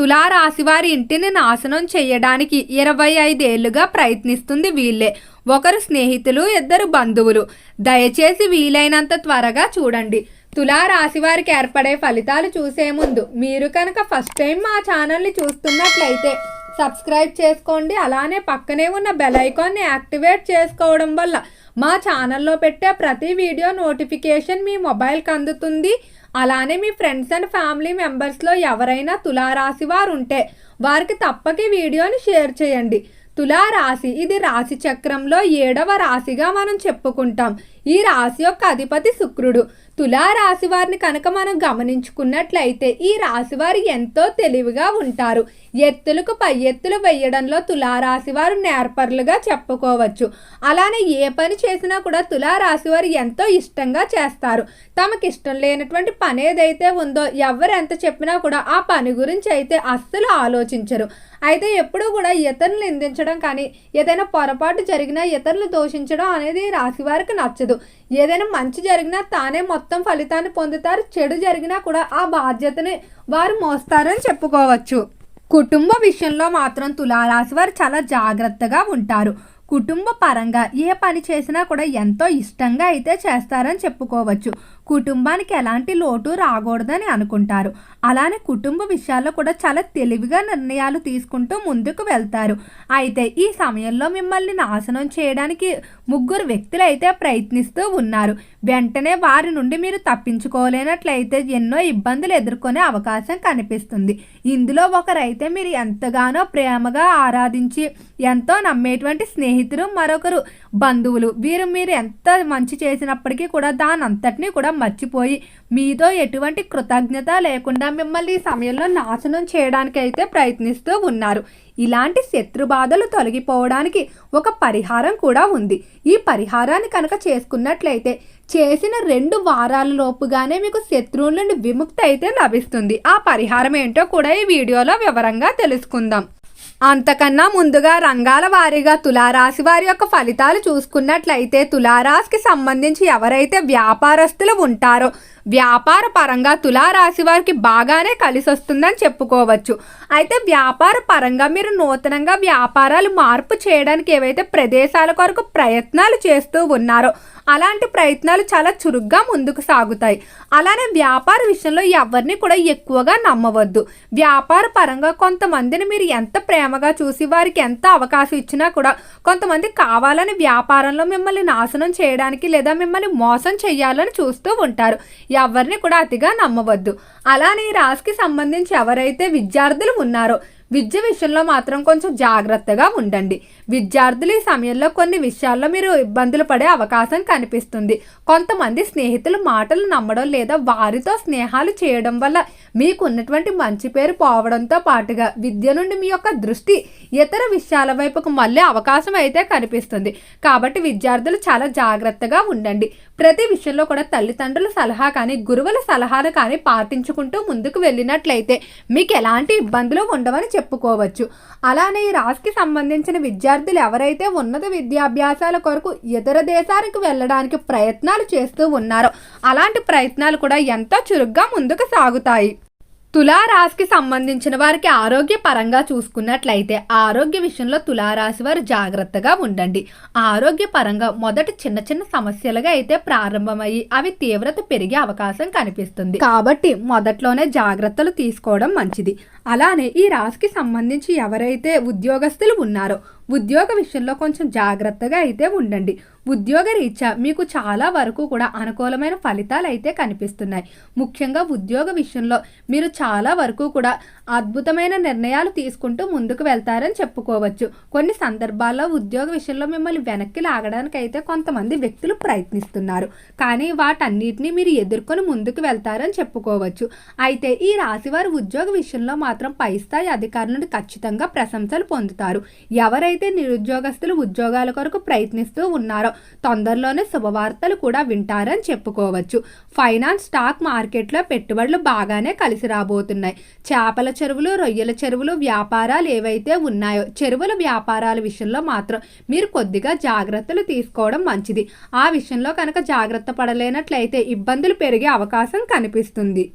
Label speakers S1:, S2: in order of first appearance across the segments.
S1: తులారాశి వారి ఇంటిని నాశనం చేయడానికి 25 ఏళ్లుగా ప్రయత్నిస్తుంది వీళ్ళే. ఒకరు స్నేహితులు, ఇద్దరు బంధువులు. దయచేసి వీలైనంత త్వరగా చూడండి. తులారాశి వారికి ఏర్పడే ఫలితాలు చూసే ముందు మీరు కనుక ఫస్ట్ టైం మా ఛానల్ని చూస్తున్నట్లయితే సబ్స్క్రైబ్ చేసుకోండి. అలానే పక్కనే ఉన్న బెల్ ఐకాన్ని యాక్టివేట్ చేసుకోవడం వల్ల మా ఛానల్లో పెట్టే ప్రతి వీడియో నోటిఫికేషన్ మీ మొబైల్కి అందుతుంది. అలానే మీ ఫ్రెండ్స్ అండ్ ఫ్యామిలీ మెంబర్స్లో ఎవరైనా తులారాశి వారు ఉంటే వారికి తప్పక వీడియోని షేర్ చేయండి. తులారాశి ఇది రాశి చక్రంలో 7వ రాశిగా మనం చెప్పుకుంటాం. ఈ రాశి యొక్క అధిపతి శుక్రుడు. తులారాశి వారిని కనుక మనం గమనించుకున్నట్లయితే ఈ రాశి వారు ఎంతో తెలివిగా ఉంటారు. ఎత్తులకు పై ఎత్తులు వేయడంలో తులారాశి వారు నేర్పరులుగా చెప్పుకోవచ్చు. అలానే ఏ పని చేసినా కూడా తులారాశి వారు ఎంతో ఇష్టంగా చేస్తారు. తమకి ఇష్టం లేనటువంటి పని ఏదైతే ఉందో ఎవరు ఎంత చెప్పినా కూడా ఆ పని గురించి అయితే అస్సలు ఆలోచించరు. అయితే ఎప్పుడూ కూడా ఇతరులు నిందించడం కానీ ఏదైనా పొరపాటు జరిగినా ఇతరులు దోషించడం అనేది రాశి వారికి నచ్చదు. ఏదైనా మంచి జరిగినా తానే మొత్తం ఫలితాన్ని పొందుతారు. చెడు జరిగినా కూడా ఆ బాధ్యతని వారు మోస్తారని చెప్పుకోవచ్చు. కుటుంబ విషయంలో మాత్రం తులారాశి వారు చాలా జాగ్రత్తగా ఉంటారు. కుటుంబ పరంగా ఏ పని చేసినా కూడా ఎంతో ఇష్టంగా అయితే చేస్తారని చెప్పుకోవచ్చు. కుటుంబానికి ఎలాంటి లోటు రాకూడదని అనుకుంటారు. అలానే కుటుంబ విషయాల్లో కూడా చాలా తెలివిగా నిర్ణయాలు తీసుకుంటూ ముందుకు వెళ్తారు. అయితే ఈ సమయంలో మిమ్మల్ని నాశనం చేయడానికి 3 వ్యక్తులు అయితే ప్రయత్నిస్తూ ఉన్నారు. వెంటనే వారి నుండి మీరు తప్పించుకోలేనట్లయితే ఎన్నో ఇబ్బందులు ఎదుర్కొనే అవకాశం కనిపిస్తుంది. ఇందులో ఒకరైతే మీరు ఎంతగానో ప్రేమగా ఆరాధించి ఎంతో నమ్మేటువంటి స్నేహితులు, మరొకరు బంధువులు. వీరు మీరు ఎంత మంచి చేసినప్పటికీ కూడా దానంతటినీ కూడా మర్చిపోయి మీతో ఎటువంటి కృతజ్ఞత లేకుండా మిమ్మల్ని ఈ సమయంలో నాశనం చేయడానికి అయితే ప్రయత్నిస్తూ ఉన్నారు. ఇలాంటి శత్రు బాధలు తొలగిపోవడానికి ఒక పరిహారం కూడా ఉంది. ఈ పరిహారాన్ని కనుక చేసుకున్నట్లయితే చేసిన 2 వారాల లోపుగానే మీకు శత్రువుల నుండి విముక్తి అయితే లభిస్తుంది. ఆ పరిహారం ఏంటో కూడా ఈ వీడియోలో వివరంగా తెలుసుకుందాం. అంతకన్నా ముందుగా రంగాల వారీగా తులారాశి వారి యొక్క ఫలితాలు చూసుకున్నట్లయితే తులారాశికి సంబంధించి ఎవరైతే వ్యాపారస్తులు ఉంటారో వ్యాపార పరంగా తులారాశి వారికి బాగానే కలిసి వస్తుందని చెప్పుకోవచ్చు. అయితే వ్యాపార పరంగా మీరు నూతనంగా వ్యాపారాలు మార్పు చేయడానికి ఏవైతే ప్రదేశాల కొరకు ప్రయత్నాలు చేస్తూ ఉన్నారో అలాంటి ప్రయత్నాలు చాలా చురుగ్గా ముందుకు సాగుతాయి. అలానే వ్యాపార విషయంలో ఎవరిని కూడా ఎక్కువగా నమ్మవద్దు. వ్యాపార పరంగా కొంతమందిని మీరు ఎంత ప్రేమగా చూసి వారికి ఎంత అవకాశం ఇచ్చినా కూడా కొంతమంది కావాలని వ్యాపారంలో మిమ్మల్ని నాశనం చేయడానికి లేదా మిమ్మల్ని మోసం చేయాలని చూస్తూ ఉంటారు. ఎవరిని కూడా అతిగా నమ్మవద్దు. అలానే ఈ రాశికి సంబంధించి ఎవరైతే విద్యార్థులు ఉన్నారో విద్య విషయంలో మాత్రం కొంచెం జాగ్రత్తగా ఉండండి. విద్యార్థులు ఈ సమయంలో కొన్ని విషయాల్లో మీరు ఇబ్బందులు పడే అవకాశం కనిపిస్తుంది. కొంతమంది స్నేహితుల మాటలు నమ్మడం లేదా వారితో స్నేహాలు చేయడం వల్ల మీకు ఉన్నటువంటి మంచి పేరు పోవడంతో పాటుగా విద్య నుండి మీ యొక్క దృష్టి ఇతర విషయాల వైపుకు మళ్ళీ అవకాశం అయితే కనిపిస్తుంది. కాబట్టి విద్యార్థులు చాలా జాగ్రత్తగా ఉండండి. ప్రతి విషయంలో కూడా తల్లిదండ్రుల సలహా కానీ గురువుల సలహాలు కానీ పాటించుకుంటూ ముందుకు వెళ్ళినట్లయితే మీకు ఎలాంటి ఇబ్బందులు ఉండవని చెప్పుకోవచ్చు. అలానే ఈ రాశికి సంబంధించిన విద్యార్థులు ఎవరైతే ఉన్నత విద్యాభ్యాసాల కొరకు ఇతర దేశానికి వెళ్ళడానికి ప్రయత్నాలు చేస్తూ ఉన్నారో అలాంటి ప్రయత్నాలు కూడా ఎంతో చురుగ్గా ముందుకు సాగుతాయి. తులారాశికి సంబంధించిన వారికి ఆరోగ్య పరంగా చూసుకున్నట్లయితే ఆరోగ్య విషయంలో తులారాశి వారు జాగ్రత్తగా ఉండండి. ఆరోగ్య పరంగా మొదట చిన్న చిన్న సమస్యలుగా అయితే ప్రారంభమయ్యి అవి తీవ్రత పెరిగే అవకాశం కనిపిస్తుంది. కాబట్టి మొదట్లోనే జాగ్రత్తలు తీసుకోవడం మంచిది. అలానే ఈ రాశికి సంబంధించి ఎవరైతే ఉద్యోగస్తులు ఉన్నారో ఉద్యోగ విషయంలో కొంచెం జాగ్రత్తగా అయితే ఉండండి. ఉద్యోగ రీత్యా మీకు చాలా వరకు కూడా అనుకూలమైన ఫలితాలు అయితే కనిపిస్తున్నాయి. ముఖ్యంగా ఉద్యోగ విషయంలో మీరు చాలా వరకు కూడా అద్భుతమైన నిర్ణయాలు తీసుకుంటూ ముందుకు వెళ్తారని చెప్పుకోవచ్చు. కొన్ని సందర్భాల్లో ఉద్యోగ విషయంలో మిమ్మల్ని వెనక్కి లాగడానికి అయితే కొంతమంది వ్యక్తులు ప్రయత్నిస్తున్నారు. కానీ వాటన్నిటిని మీరు ఎదుర్కొని ముందుకు వెళ్తారని చెప్పుకోవచ్చు. అయితే ఈ రాశివారు ఉద్యోగ విషయంలో మాత్రం పై స్థాయి అధికారుల నుండి ఖచ్చితంగా ప్రశంసలు పొందుతారు. ఎవరైతే నిరుద్యోగస్తులు ఉద్యోగాల కొరకు ప్రయత్నిస్తూ ఉన్నారో తొందరలోనే శుభవార్తలు కూడా వింటారని చెప్పుకోవచ్చు. ఫైనాన్స్, స్టాక్ మార్కెట్లో పెట్టుబడులు బాగానే కలిసి రాబోతున్నాయి. చేపల చెరువులు, రొయ్యల చెరువులు వ్యాపారాలు ఏవైతే ఉన్నాయో చెరువుల వ్యాపారాల విషయంలో మాత్రం మీరు కొద్దిగా జాగ్రత్తలు తీసుకోవడం మంచిది. ఆ విషయంలో కనుక జాగ్రత్త పడలేనట్లయితే ఇబ్బందులు పెరిగే అవకాశం కనిపిస్తుంది.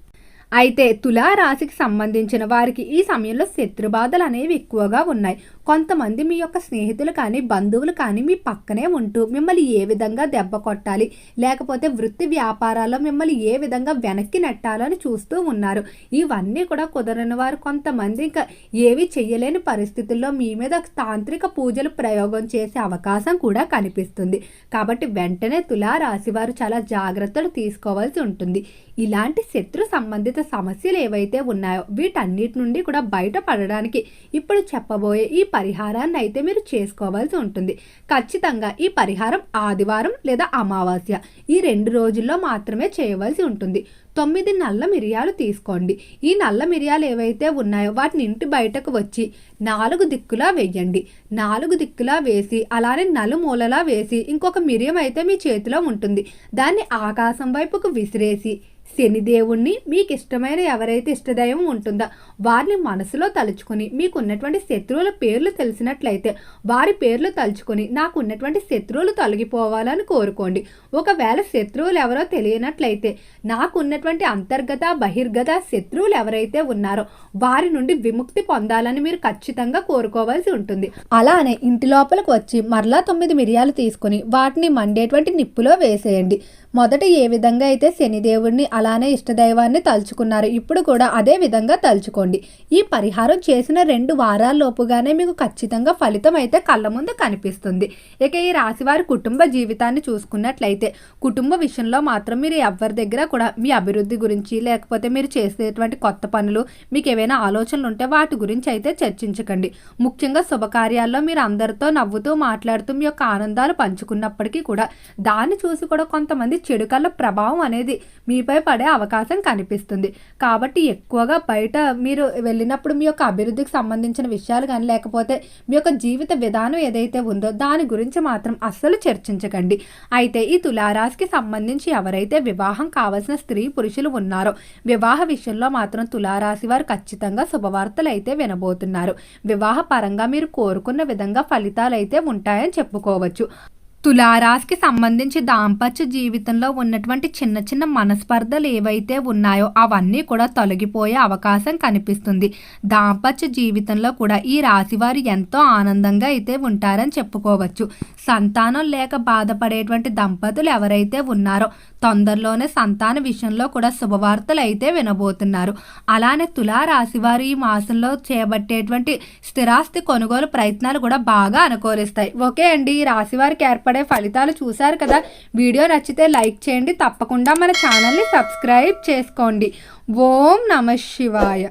S1: అయితే తులారాశికి సంబంధించిన వారికి ఈ సమయంలో శత్రుబాధలు అనేవి ఎక్కువగా ఉన్నాయి. కొంతమంది మీ యొక్క స్నేహితులు కానీ బంధువులు కానీ మీ పక్కనే ఉంటూ మిమ్మల్ని ఏ విధంగా దెబ్బ కొట్టాలి, లేకపోతే వృత్తి వ్యాపారాల్లో మిమ్మల్ని ఏ విధంగా వెనక్కి నెట్టాలని చూస్తూ ఉన్నారు. ఇవన్నీ కూడా కుదరని వారు కొంతమంది ఇంకా ఏవి చెయ్యలేని పరిస్థితుల్లో మీ మీద తాంత్రిక పూజలు ప్రయోగం చేసే అవకాశం కూడా కనిపిస్తుంది. కాబట్టి వెంటనే తులారాశి వారు చాలా జాగ్రత్తలు తీసుకోవాల్సి ఉంటుంది. ఇలాంటి శత్రు సంబంధిత సమస్యలు ఏవైతే ఉన్నాయో వీటన్నిటి నుండి కూడా బయటపడడానికి ఇప్పుడు చెప్పబోయే ఈ పరిహారాన్ని అయితే మీరు చేసుకోవాల్సి ఉంటుంది. ఖచ్చితంగా ఈ పరిహారం ఆదివారం లేదా అమావాస్య ఈ 2 రోజుల్లో మాత్రమే చేయవలసి ఉంటుంది. 9 నల్ల మిరియాలు తీసుకోండి. ఈ నల్ల మిరియాలు ఏవైతే ఉన్నాయో వాటిని ఇంటి బయటకు వచ్చి 4 దిక్కులా వేయండి. 4 దిక్కులా వేసి అలానే నలుమూలలా వేసి ఇంకొక మిరియం అయితే మీ చేతిలో ఉంటుంది. దాన్ని ఆకాశం వైపుకు విసిరేసి శనిదేవుణ్ణి, మీకు ఇష్టమైన ఎవరైతే ఇష్టదైవం ఉంటుందో వారిని మనసులో తలుచుకొని, మీకున్నటువంటి శత్రువుల పేర్లు తెలిసినట్లయితే వారి పేర్లు తలుచుకొని నాకు ఉన్నటువంటి శత్రువులు తొలగిపోవాలని కోరుకోండి. ఒకవేళ శత్రువులు ఎవరో తెలియనట్లయితే నాకు ఉన్నటువంటి అంతర్గత బహిర్గత శత్రువులు ఎవరైతే ఉన్నారో వారి నుండి విముక్తి పొందాలని మీరు ఖచ్చితంగా కోరుకోవాల్సి ఉంటుంది. అలానే ఇంటి లోపలికి వచ్చి మరలా 9 మిరియాలు తీసుకొని వాటిని మండేటువంటి నిప్పులో వేసేయండి. మొదట ఏ విధంగా అయితే శనిదేవుడిని అలానే ఇష్టదైవాన్ని తలుచుకున్నారు ఇప్పుడు కూడా అదే విధంగా తలుచుకోండి. ఈ పరిహారం చేసిన 2 వారాల్లోపుగానే మీకు ఖచ్చితంగా ఫలితం అయితే కళ్ళ ముందు కనిపిస్తుంది. ఇక ఈ రాశివారి కుటుంబ జీవితాన్ని చూసుకున్నట్లయితే కుటుంబ విషయంలో మాత్రం మీరు ఎవరి దగ్గర కూడా మీ అభివృద్ధి గురించి లేకపోతే మీరు చేసేటువంటి కొత్త పనులు మీకు ఏవైనా ఆలోచనలు ఉంటే వాటి గురించి అయితే చర్చించకండి. ముఖ్యంగా శుభకార్యాల్లో మీరు అందరితో నవ్వుతూ మాట్లాడుతూ మీ యొక్క ఆనందాలు పంచుకున్నప్పటికీ కూడా దాన్ని చూసి కూడా కొంతమంది చెడు కళ్ళ ప్రభావం అనేది మీపై పడే అవకాశం కనిపిస్తుంది. కాబట్టి ఎక్కువగా బయట మీరు వెళ్ళినప్పుడు మీ యొక్క అభివృద్ధికి సంబంధించిన విషయాలు కానీ లేకపోతే మీ యొక్క జీవిత విధానం ఏదైతే ఉందో దాని గురించి మాత్రం అస్సలు చర్చించకండి. అయితే ఈ తులారాశికి సంబంధించి ఎవరైతే వివాహం కావాల్సిన స్త్రీ పురుషులు ఉన్నారో వివాహ విషయంలో మాత్రం తులారాశి వారు ఖచ్చితంగా శుభవార్తలు అయితే వినబోతున్నారు. వివాహ పరంగా మీరు కోరుకున్న విధంగా ఫలితాలు అయితే ఉంటాయని చెప్పుకోవచ్చు. తులారాశికి సంబంధించి దాంపత్య జీవితంలో ఉన్నటువంటి చిన్న చిన్న మనస్పర్ధలు ఏవైతే ఉన్నాయో అవన్నీ కూడా తొలగిపోయే అవకాశం కనిపిస్తుంది. దాంపత్య జీవితంలో కూడా ఈ రాశివారు ఎంతో ఆనందంగా అయితే ఉంటారని చెప్పుకోవచ్చు. సంతానం లేక బాధపడేటువంటి దంపతులు ఎవరైతే ఉన్నారో తొందరలోనే సంతాన విషయంలో కూడా శుభవార్తలు అయితే వినబోతున్నారు. అలానే తులారాశివారు ఈ మాసంలో చేయబట్టేటువంటి స్థిరాస్తి కొనుగోలు ప్రయత్నాలు కూడా బాగా అనుకూలిస్తాయి. ఓకే అండి, ఈ రాశివారికి ఏర్పడే ఫలితాలు చూశారు కదా. వీడియో నచ్చితే లైక్ చేయండి. తప్పకుండా మన ఛానల్ని సబ్స్క్రైబ్ చేసుకోండి. ఓం నమః శివాయ.